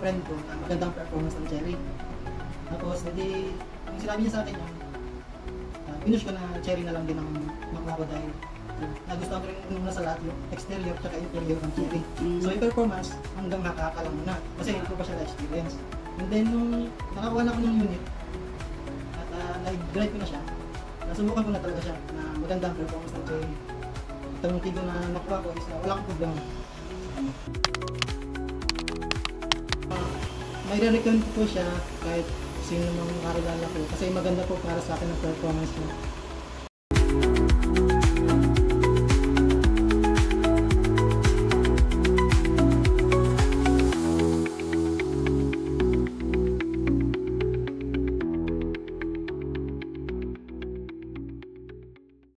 friend ko na magandang performance ng Cherry. Tapos, hindi, yung sinabi niya sa akin yun, pinush ko na Cherry na lang din ang makuha ko dahil nagustuhan ko rin muna sa lahat yung exterior at interior ng Cherry. So, yung performance, hanggang nakaka lang muna. Kasi hindi ko pa siya na-experience. And then, nung nakakuha na ko ng unit, at nag-drive ko na siya, nasubukan ko na talaga siya na magandang performance ng Cherry. At ang tigo na nakuha ko is wala akong problema. May re-recommend ko po siya kahit sino mang makaralala ko kasi maganda po para sa akin ang performance niya.